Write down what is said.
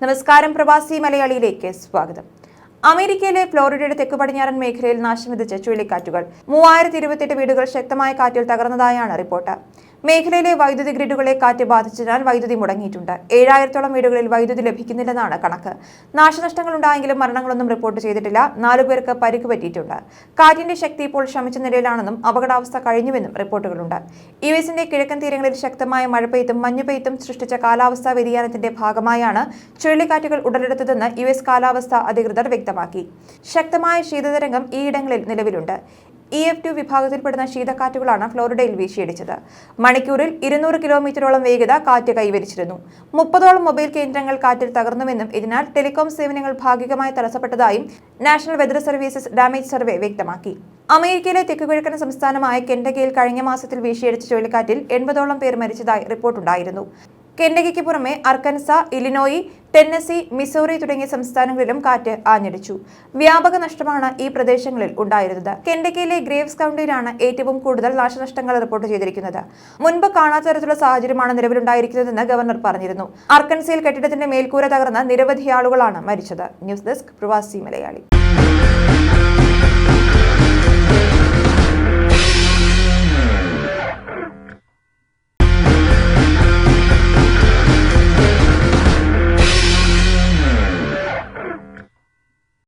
നമസ്കാരം, പ്രവാസി മലയാളിയിലേക്ക് സ്വാഗതം. അമേരിക്കയിലെ ഫ്ലോറിഡയുടെ തെക്ക് പടിഞ്ഞാറൻ മേഖലയിൽ നാശം വിതച്ച ചുഴലിക്കാറ്റുകൾ 3028 വീടുകൾ ശക്തമായ കാറ്റിൽ തകർന്നതായാണ് റിപ്പോർട്ട്. മേഖലയിലെ വൈദ്യുതി ഗ്രിഡുകളെ കാറ്റ് ബാധിച്ചതിനാൽ വൈദ്യുതി മുടങ്ങിയിട്ടുണ്ട്. 7000-ഓളം വീടുകളിൽ വൈദ്യുതി ലഭിക്കുന്നില്ലെന്നാണ് കണക്ക്. നാശനഷ്ടങ്ങൾ ഉണ്ടായെങ്കിലും മരണങ്ങളൊന്നും റിപ്പോർട്ട് ചെയ്തിട്ടില്ല. 4 പേർക്ക് പരിക്ക് പറ്റിയിട്ടുണ്ട്. കാറ്റിന്റെ ശക്തി ഇപ്പോൾ ശമിച്ച നിലയിലാണെന്നും അപകടാവസ്ഥ കഴിഞ്ഞുവെന്നും റിപ്പോർട്ടുകളുണ്ട്. യുഎസിന്റെ കിഴക്കൻ തീരങ്ങളിൽ ശക്തമായ മഴപ്പെയ്ത്തും മഞ്ഞുപെയ്ത്തും സൃഷ്ടിച്ച കാലാവസ്ഥാ വ്യതിയാനത്തിന്റെ ഭാഗമായാണ് ചുഴലിക്കാറ്റുകൾ ഉടലെടുത്തതെന്ന് യുഎസ് കാലാവസ്ഥാ അധികൃതർ വ്യക്തമാക്കി. ശക്തമായ ശീതതരംഗം ഈയിടങ്ങളിൽ നിലവിലുണ്ട്. EF2 വിഭാഗത്തിൽപ്പെടുന്ന ശീതക്കാറ്റുകളാണ് ഫ്ലോറിഡയിൽ വീശിയടിച്ചത്. മണിക്കൂറിൽ 200 കിലോമീറ്ററോളം വേഗത കാറ്റ് കൈവരിച്ചിരുന്നു. 30ഓളം മൊബൈൽ കേന്ദ്രങ്ങൾ കാറ്റിൽ തകർന്നുവെന്നും ഇതിനാൽ ടെലികോം സേവനങ്ങൾ ഭാഗികമായി തടസ്സപ്പെട്ടതായും national weather services damage survey വ്യക്തമാക്കി. അമേരിക്കയിലെ തെക്കുകിഴക്കൻ സംസ്ഥാനമായ കെൻഡക്കിയിൽ കഴിഞ്ഞ മാസത്തിൽ വീശിയടിച്ച ചുഴലിക്കാറ്റിൽ 80ഓളം പേർ മരിച്ചതായി റിപ്പോർട്ടുണ്ടായിരുന്നു. കെൻഡക്കിക്ക് പുറമെ അർക്കൻസ, ഇലിനോയി, ടെന്നസി, മിസോറി തുടങ്ങിയ സംസ്ഥാനങ്ങളിലും കാറ്റ് ആഞ്ഞടിച്ചു. വ്യാപക നഷ്ടമാണ് ഈ പ്രദേശങ്ങളിൽ ഉണ്ടായിരുന്നത്. കെൻഡക്കിയിലെ ഗ്രേവ്സ് കൗണ്ടിയിലാണ് ഏറ്റവും കൂടുതൽ നാശനഷ്ടങ്ങൾ റിപ്പോർട്ട് ചെയ്തിരിക്കുന്നത്. മുൻപ് കാണാത്ത തരത്തിലുള്ള സാഹചര്യമാണ് നിലവിലുണ്ടായിരിക്കുന്നതെന്ന് ഗവർണർ പറഞ്ഞിരുന്നു. അർക്കൻസയിൽ കെട്ടിടത്തിന്റെ മേൽക്കൂര തകർന്ന് നിരവധി ആളുകളാണ് മരിച്ചത്. ന്യൂസ് ഡെസ്ക്, പ്രവാസി മലയാളി.